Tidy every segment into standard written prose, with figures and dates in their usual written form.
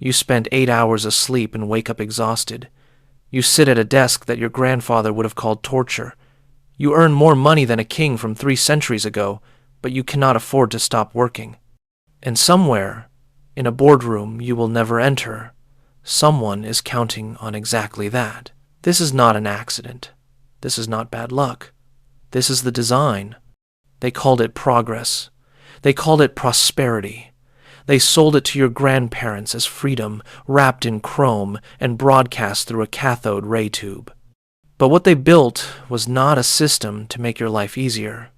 You spend 8 hours asleep and wake up exhausted. You sit at a desk that your grandfather would have called torture. You earn more money than a king from 3 centuries ago, but you cannot afford to stop working. And somewhere, in a boardroom you will never enter, someone is counting on exactly that. This is not an accident. This is not bad luck. This is the design. They called it progress. They called it prosperity. They sold it to your grandparents as freedom, wrapped in chrome and broadcast through a cathode ray tube. But what they built was not a system to make your life easier.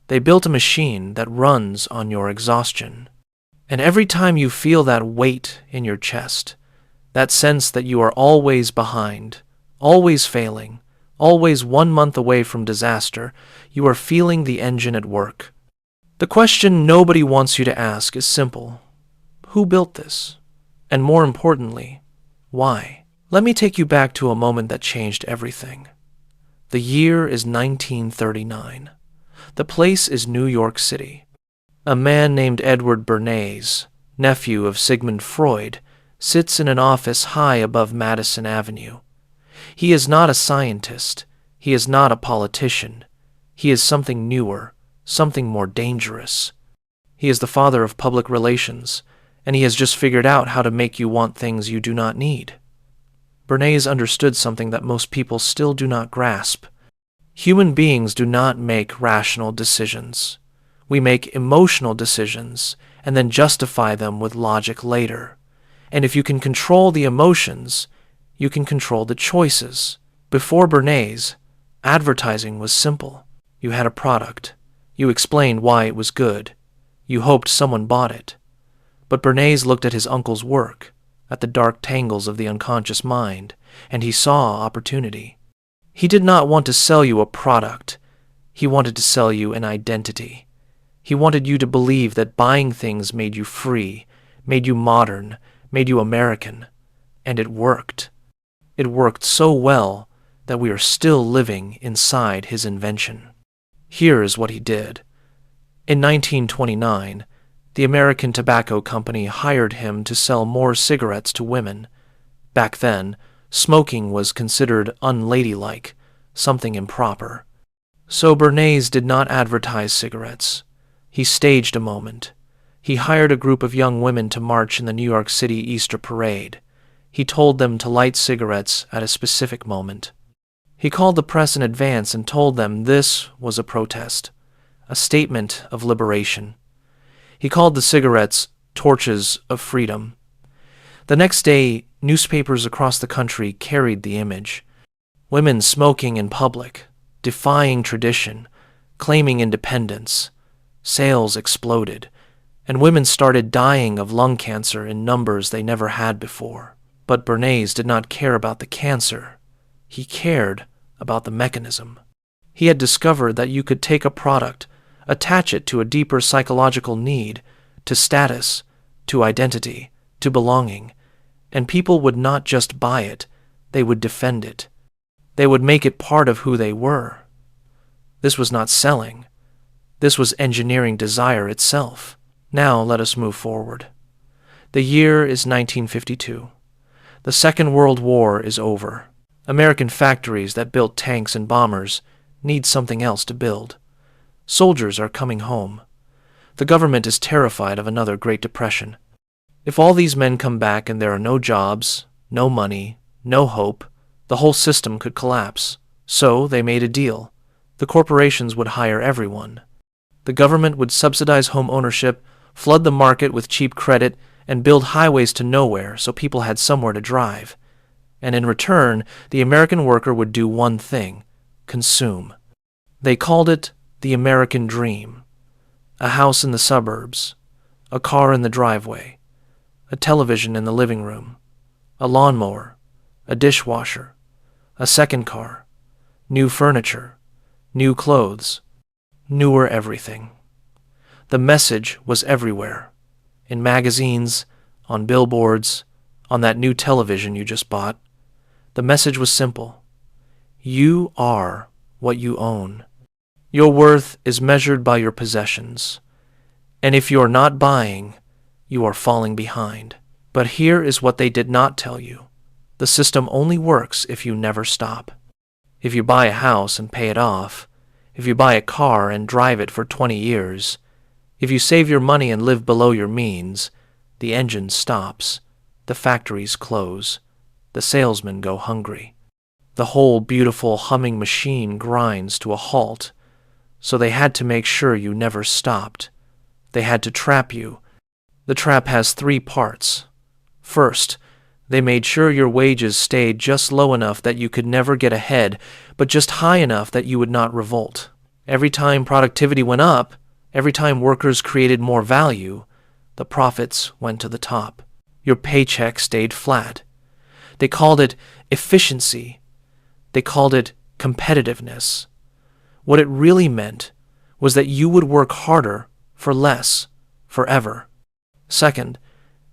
They built a machine that runs on your exhaustion. And every time you feel that weight in your chest, that sense that you are always behind, always failing, always 1 month away from disaster, you are feeling the engine at work. The question nobody wants you to ask is simple. Who built this? And more importantly, why? Let me take you back to a moment that changed everything. The year is 1939. The place is New York City. A man named Edward Bernays, nephew of Sigmund Freud, sits in an office high above Madison Avenue. He is not a scientist. He is not a politician. He is something newer, something more dangerous. He is the father of public relations, and he has just figured out how to make you want things you do not need. Bernays understood something that most people still do not grasp. Human beings do not make rational decisions. We make emotional decisions and then justify them with logic later. And if you can control the emotions, you can control the choices. Before Bernays, advertising was simple. You had a product. You explained why it was good. You hoped someone bought it. But Bernays looked at his uncle's work, at the dark tangles of the unconscious mind, and he saw opportunity. He did not want to sell you a product. He wanted to sell you an identity. He wanted you to believe that buying things made you free, made you modern, made you American. And it worked. It worked so well that we are still living inside his invention. Here is what he did. In 1929, the American Tobacco Company hired him to sell more cigarettes to women. Back then, smoking was considered unladylike, something improper. So Bernays did not advertise cigarettes. He staged a moment. He hired a group of young women to march in the New York City Easter Parade. He told them to light cigarettes at a specific moment. He called the press in advance and told them this was a protest, a statement of liberation. He called the cigarettes torches of freedom. The next day, newspapers across the country carried the image. Women smoking in public, defying tradition, claiming independence. Sales exploded, and women started dying of lung cancer in numbers they never had before. But Bernays did not care about the cancer. He cared about the mechanism. He had discovered that you could take a product, attach it to a deeper psychological need, to status, to identity, to belonging, and people would not just buy it, they would defend it. They would make it part of who they were. This was not selling. This was engineering desire itself. Now let us move forward. The year is 1952. The Second World War is over. American factories that built tanks and bombers need something else to build. Soldiers are coming home. The government is terrified of another Great Depression. If all these men come back and there are no jobs, no money, no hope, the whole system could collapse. So they made a deal. The corporations would hire everyone. The government would subsidize home ownership, flood the market with cheap credit, and build highways to nowhere so people had somewhere to drive. And in return, the American worker would do one thing: consume. They called it the American dream. A house in the suburbs, a car in the driveway, a television in the living room, a lawnmower, a dishwasher, a second car, new furniture, new clothes, newer everything. The message was everywhere. In magazines, on billboards, on that new television you just bought. The message was simple. You are what you own. Your worth is measured by your possessions. And if you are not buying, you are falling behind. But here is what they did not tell you. The system only works if you never stop. If you buy a house and pay it off, if you buy a car and drive it for 20 years, if you save your money and live below your means, the engine stops, the factories close, the salesmen go hungry. The whole beautiful humming machine grinds to a halt, so they had to make sure you never stopped. They had to trap you. The trap has 3 parts. First, they made sure your wages stayed just low enough that you could never get ahead, but just high enough that you would not revolt. Every time productivity went up, every time workers created more value, the profits went to the top. Your paycheck stayed flat. They called it efficiency. They called it competitiveness. What it really meant was that you would work harder for less, forever. Second,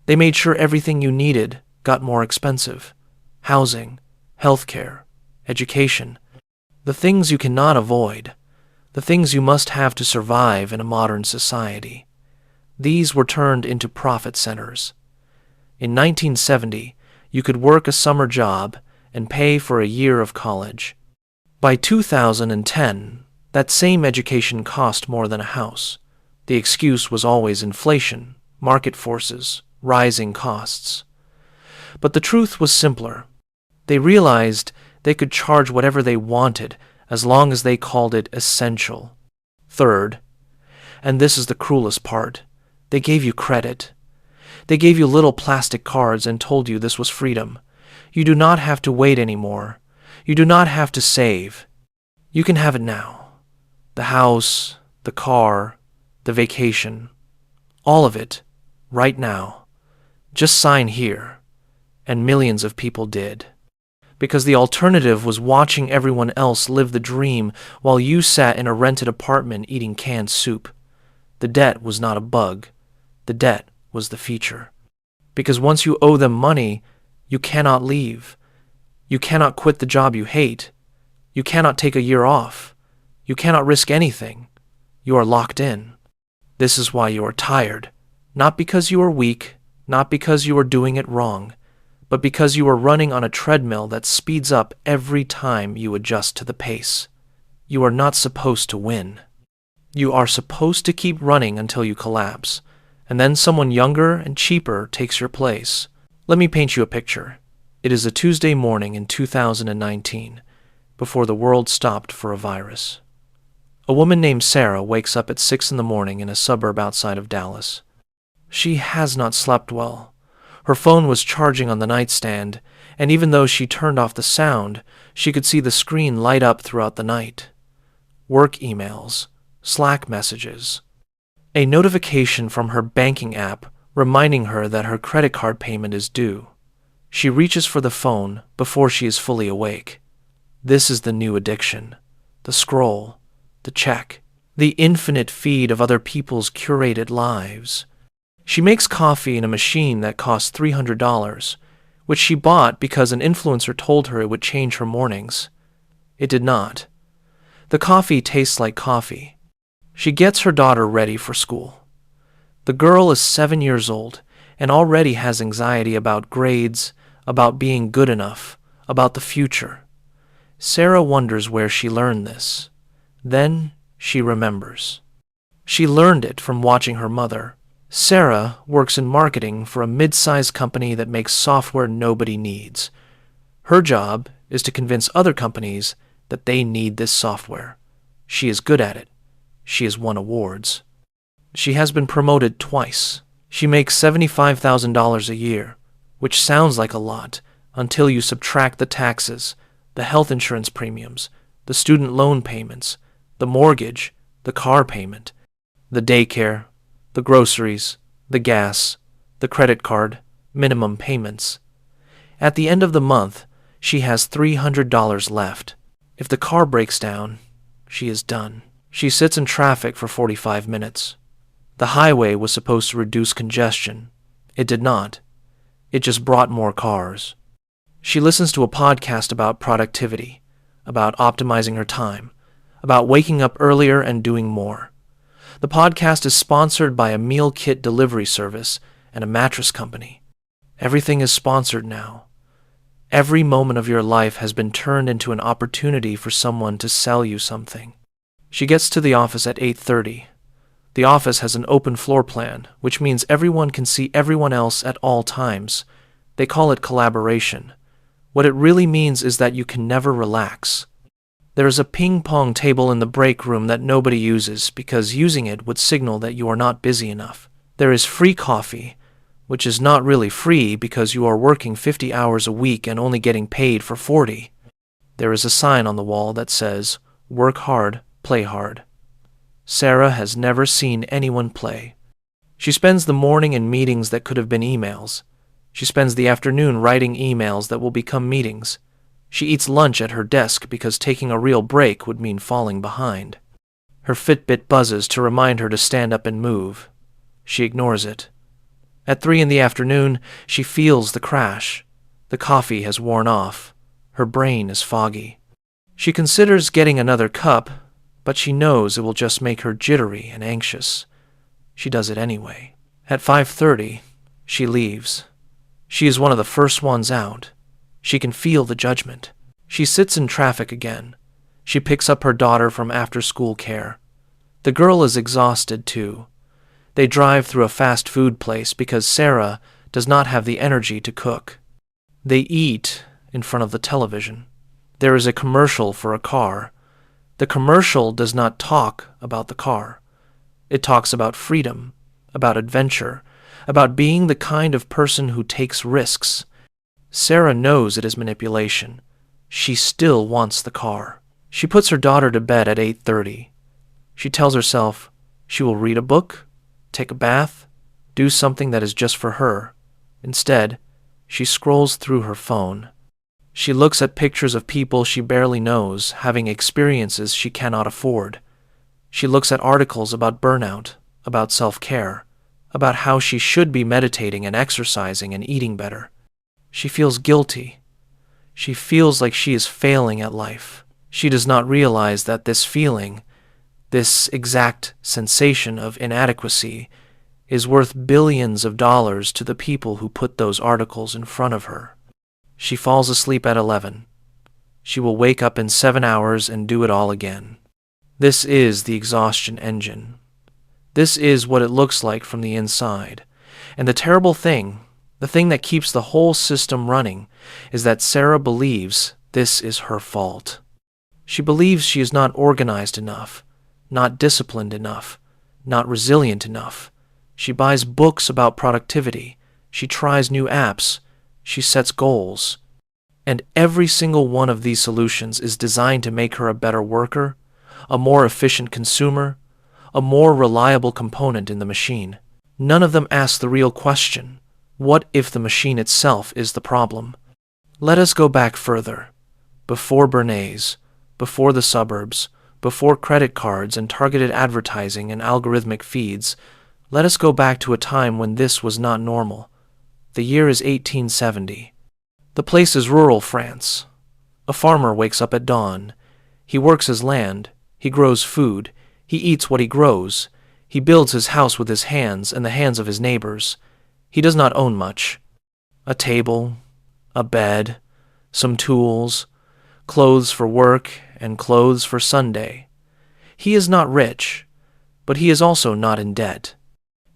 they made sure everything you needed got more expensive. Housing, healthcare, education. The things you cannot avoid. The things you must have to survive in a modern society. These were turned into profit centers. In 1970, you could work a summer job and pay for a year of college. By 2010, that same education cost more than a house. The excuse was always inflation, market forces, rising costs. But the truth was simpler. They realized they could charge whatever they wanted as long as they called it essential. Third, and this is the cruelest part, they gave you credit. They gave you little plastic cards and told you this was freedom. You do not have to wait anymore. You do not have to save. You can have it now. The house, the car, the vacation, all of it, right now. Just sign here. And millions of people did. Because the alternative was watching everyone else live the dream while you sat in a rented apartment eating canned soup. The debt was not a bug. The debt was the feature. Because once you owe them money, you cannot leave. You cannot quit the job you hate. You cannot take a year off. You cannot risk anything. You are locked in. This is why you are tired. Not because you are weak, not because you are doing it wrong, but because you are running on a treadmill that speeds up every time you adjust to the pace. You are not supposed to win. You are supposed to keep running until you collapse, and then someone younger and cheaper takes your place. Let me paint you a picture. It is a Tuesday morning in 2019, before the world stopped for a virus. A woman named Sarah wakes up at 6 in the morning in a suburb outside of Dallas. She has not slept well. Her phone was charging on the nightstand, and even though she turned off the sound, she could see the screen light up throughout the night. Work emails, Slack messages, a notification from her banking app reminding her that her credit card payment is due. She reaches for the phone before she is fully awake. This is the new addiction. The scroll, the check, the infinite feed of other people's curated lives. She makes coffee in a machine that costs $300, which she bought because an influencer told her it would change her mornings. It did not. The coffee tastes like coffee. She gets her daughter ready for school. The girl is 7 years old and already has anxiety about grades, about being good enough, about the future. Sarah wonders where she learned this. Then she remembers. She learned it from watching her mother. Sarah works in marketing for a mid-sized company that makes software nobody needs. Her job is to convince other companies that they need this software. She is good at it. She has won awards. She has been promoted twice. She makes $75,000 a year, which sounds like a lot until you subtract the taxes, the health insurance premiums, the student loan payments, the mortgage, the car payment, the daycare, the groceries, the gas, the credit card, minimum payments. At the end of the month, she has $300 left. If the car breaks down, she is done. She sits in traffic for 45 minutes. The highway was supposed to reduce congestion. It did not. It just brought more cars. She listens to a podcast about productivity, about optimizing her time, about waking up earlier and doing more. The podcast is sponsored by a meal kit delivery service and a mattress company. Everything is sponsored now. Every moment of your life has been turned into an opportunity for someone to sell you something. She gets to the office at 8:30. The office has an open floor plan, which means everyone can see everyone else at all times. They call it collaboration. What it really means is that you can never relax. There is a ping-pong table in the break room that nobody uses because using it would signal that you are not busy enough. There is free coffee, which is not really free because you are working 50 hours a week and only getting paid for 40. There is a sign on the wall that says, "Work hard, play hard." Sarah has never seen anyone play. She spends the morning in meetings that could have been emails. She spends the afternoon writing emails that will become meetings. She eats lunch at her desk because taking a real break would mean falling behind. Her Fitbit buzzes to remind her to stand up and move. She ignores it. At 3 in the afternoon, she feels the crash. The coffee has worn off. Her brain is foggy. She considers getting another cup, but she knows it will just make her jittery and anxious. She does it anyway. At 5:30, she leaves. She is one of the first ones out. She can feel the judgment. She sits in traffic again. She picks up her daughter from after-school care. The girl is exhausted too. They drive through a fast food place because Sarah does not have the energy to cook. They eat in front of the television. There is a commercial for a car. The commercial does not talk about the car. It talks about freedom, about adventure, about being the kind of person who takes risks. Sarah knows it is manipulation. She still wants the car. She puts her daughter to bed at 8:30. She tells herself she will read a book, take a bath, do something that is just for her. Instead, she scrolls through her phone. She looks at pictures of people she barely knows having experiences she cannot afford. She looks at articles about burnout, about self-care, about how she should be meditating and exercising and eating better. She feels guilty. She feels like she is failing at life. She does not realize that this feeling, this exact sensation of inadequacy, is worth billions of dollars to the people who put those articles in front of her. She falls asleep at 11. She will wake up in 7 hours and do it all again. This is the exhaustion engine. This is what it looks like from the inside. And the terrible thing, the thing that keeps the whole system running, is that Sarah believes this is her fault. She believes she is not organized enough, not disciplined enough, not resilient enough. She buys books about productivity. She tries new apps. She sets goals. And every single one of these solutions is designed to make her a better worker, a more efficient consumer, a more reliable component in the machine. None of them ask the real question: what if the machine itself is the problem? Let us go back further. Before Bernays, before the suburbs, before credit cards and targeted advertising and algorithmic feeds, let us go back to a time when this was not normal. The year is 1870. The place is rural France. A farmer wakes up at dawn. He works his land. He grows food. He eats what he grows. He builds his house with his hands and the hands of his neighbors. He does not own much. A table, a bed, some tools, clothes for work and clothes for Sunday. He is not rich, but he is also not in debt.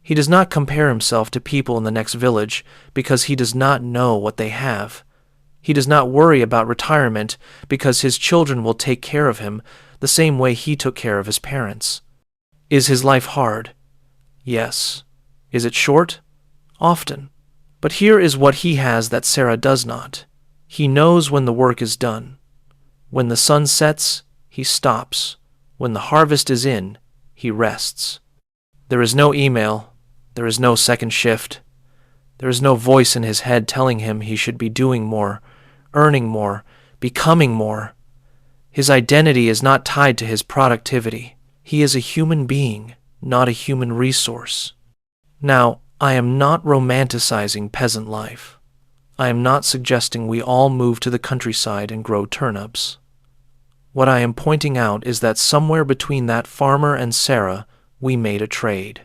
He does not compare himself to people in the next village because he does not know what they have. He does not worry about retirement because his children will take care of him the same way he took care of his parents. Is his life hard? Yes. Is it short? Often. But here is what he has that Sarah does not. He knows when the work is done. When the sun sets, he stops. When the harvest is in, he rests. There is no email. There is no second shift. There is no voice in his head telling him he should be doing more, earning more, becoming more. His identity is not tied to his productivity. He is a human being, not a human resource. Now, I am not romanticizing peasant life. I am not suggesting we all move to the countryside and grow turnips. What I am pointing out is that somewhere between that farmer and Sarah, we made a trade.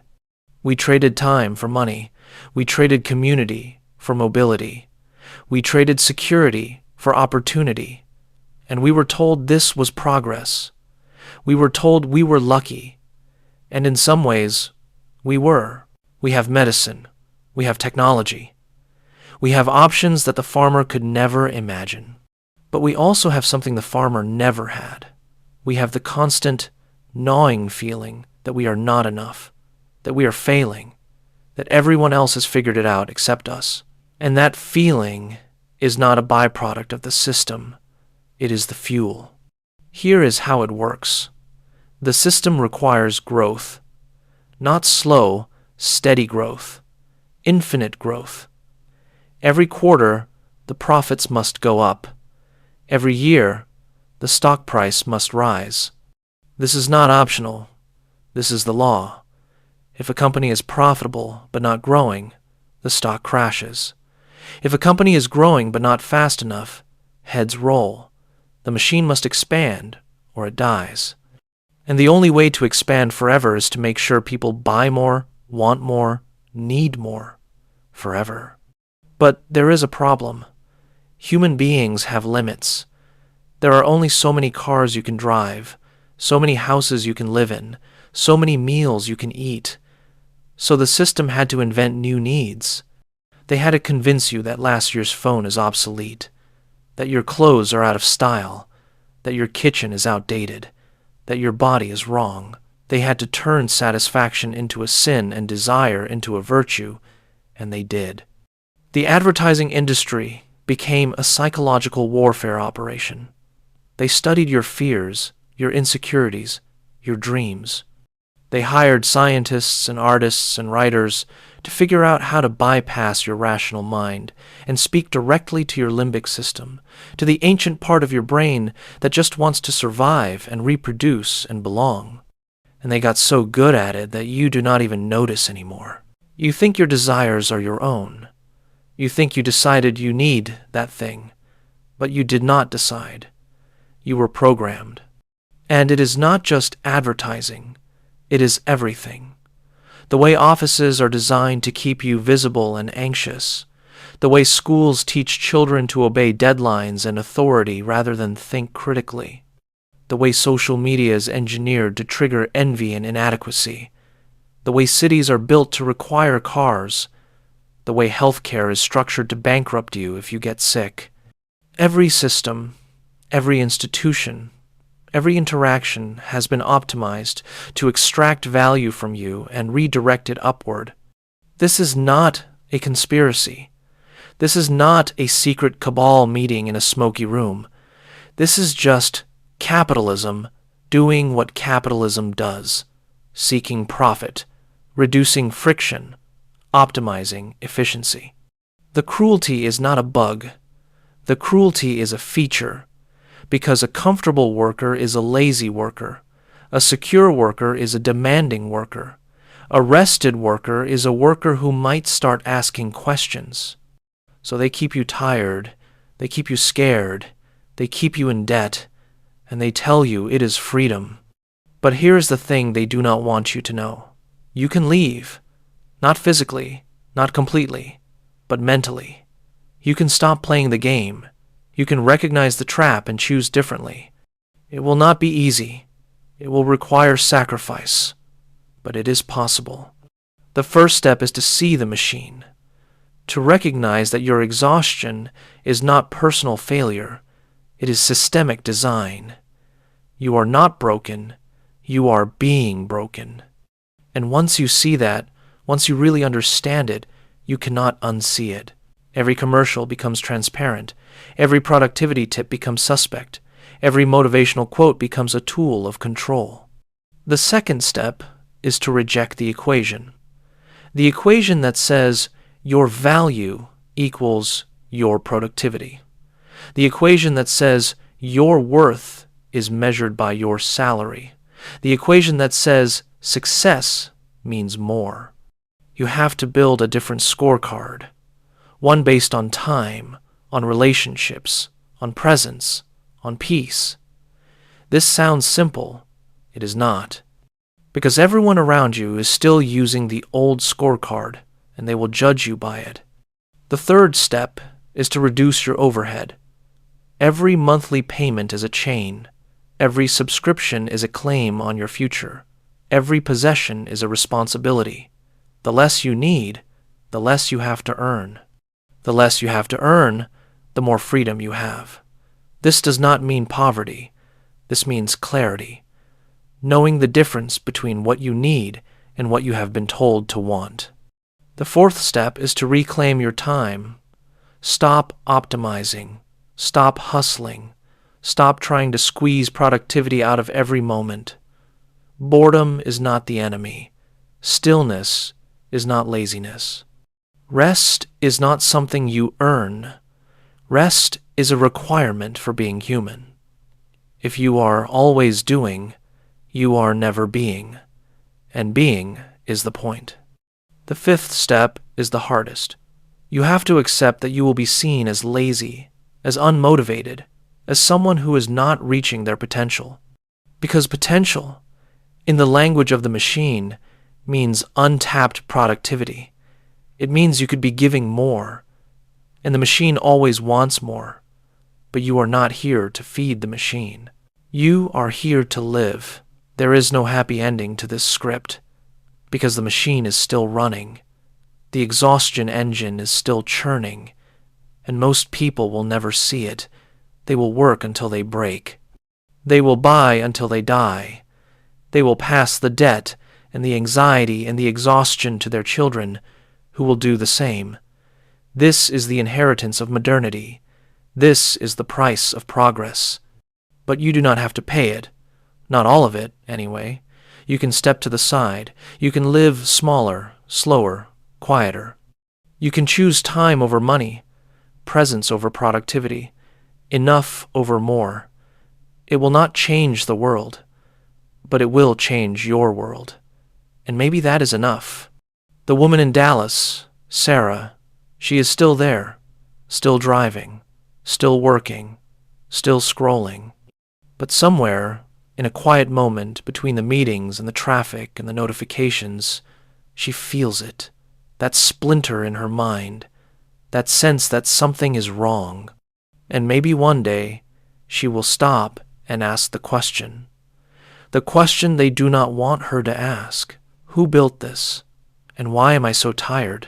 We traded time for money. We traded community for mobility. We traded security for opportunity. And we were told this was progress. We were told we were lucky. And in some ways, we were. We have medicine. We have technology. We have options that the farmer could never imagine. But we also have something the farmer never had. We have the constant, gnawing feeling that we are not enough, that we are failing, that everyone else has figured it out except us. And that feeling is not a byproduct of the system. It is the fuel. Here is how it works. The system requires growth. Not slow, steady growth. Infinite growth. Every quarter, the profits must go up. Every year, the stock price must rise. This is not optional. This is the law. If a company is profitable but not growing, the stock crashes. If a company is growing but not fast enough, heads roll. The machine must expand or it dies. And the only way to expand forever is to make sure people buy more, want more, need more, forever. But there is a problem. Human beings have limits. There are only so many cars you can drive, so many houses you can live in, so many meals you can eat. So the system had to invent new needs. They had to convince you that last year's phone is obsolete, that your clothes are out of style, that your kitchen is outdated, that your body is wrong. They had to turn satisfaction into a sin and desire into a virtue, and they did. The advertising industry became a psychological warfare operation. They studied your fears, your insecurities, your dreams. They hired scientists and artists and writers to figure out how to bypass your rational mind and speak directly to your limbic system, to the ancient part of your brain that just wants to survive and reproduce and belong. And they got so good at it that you do not even notice anymore. You think your desires are your own. You think you decided you need that thing, but you did not decide. You were programmed. And it is not just advertising. It is everything. The way offices are designed to keep you visible and anxious. The way schools teach children to obey deadlines and authority rather than think critically. The way social media is engineered to trigger envy and inadequacy. The way cities are built to require cars. The way healthcare is structured to bankrupt you if you get sick. Every system, every institution, every interaction has been optimized to extract value from you and redirect it upward. This is not a conspiracy. This is not a secret cabal meeting in a smoky room. This is just capitalism doing what capitalism does, seeking profit, reducing friction, optimizing efficiency. The cruelty is not a bug. The cruelty is a feature. Because a comfortable worker is a lazy worker. A secure worker is a demanding worker. A rested worker is a worker who might start asking questions. So they keep you tired, they keep you scared, they keep you in debt, and they tell you it is freedom. But here's the thing they do not want you to know. You can leave. Not physically, not completely, but mentally. You can stop playing the game. You can recognize the trap and choose differently. It will not be easy. It will require sacrifice. But it is possible. The first step is to see the machine. To recognize that your exhaustion is not personal failure. It is systemic design. You are not broken. You are being broken. And once you see that, once you really understand it, you cannot unsee it. Every commercial becomes transparent. Every productivity tip becomes suspect. Every motivational quote becomes a tool of control. The second step is to reject the equation. The equation that says your value equals your productivity. The equation that says your worth is measured by your salary. The equation that says success means more. You have to build a different scorecard. One based on time, on relationships, on presence, on peace. This sounds simple. It is not. Because everyone around you is still using the old scorecard, and they will judge you by it. The third step is to reduce your overhead. Every monthly payment is a chain. Every subscription is a claim on your future. Every possession is a responsibility. The less you need, the less you have to earn. The less you have to earn, the more freedom you have. This does not mean poverty. This means clarity. Knowing the difference between what you need and what you have been told to want. The fourth step is to reclaim your time. Stop optimizing. Stop hustling. Stop trying to squeeze productivity out of every moment. Boredom is not the enemy. Stillness is not laziness. Rest is not something you earn. Rest is a requirement for being human. If you are always doing, you are never being, and being is the point. The fifth step is the hardest. You have to accept that you will be seen as lazy, as unmotivated, as someone who is not reaching their potential. Because potential, in the language of the machine, means untapped productivity. It means you could be giving more, and the machine always wants more, but you are not here to feed the machine. You are here to live. There is no happy ending to this script, because the machine is still running. The exhaustion engine is still churning, and most people will never see it. They will work until they break. They will buy until they die. They will pass the debt and the anxiety and the exhaustion to their children, who will do the same. This is the inheritance of modernity. This is the price of progress. But you do not have to pay it. Not all of it, anyway. You can step to the side. You can live smaller, slower, quieter. You can choose time over money, presence over productivity, enough over more. It will not change the world, but it will change your world. And maybe that is enough. The woman in Dallas, Sarah, she is still there, still driving, still working, still scrolling. But somewhere, in a quiet moment between the meetings and the traffic and the notifications, she feels it, that splinter in her mind, that sense that something is wrong. And maybe one day, she will stop and ask the question they do not want her to ask. Who built this? And why am I so tired?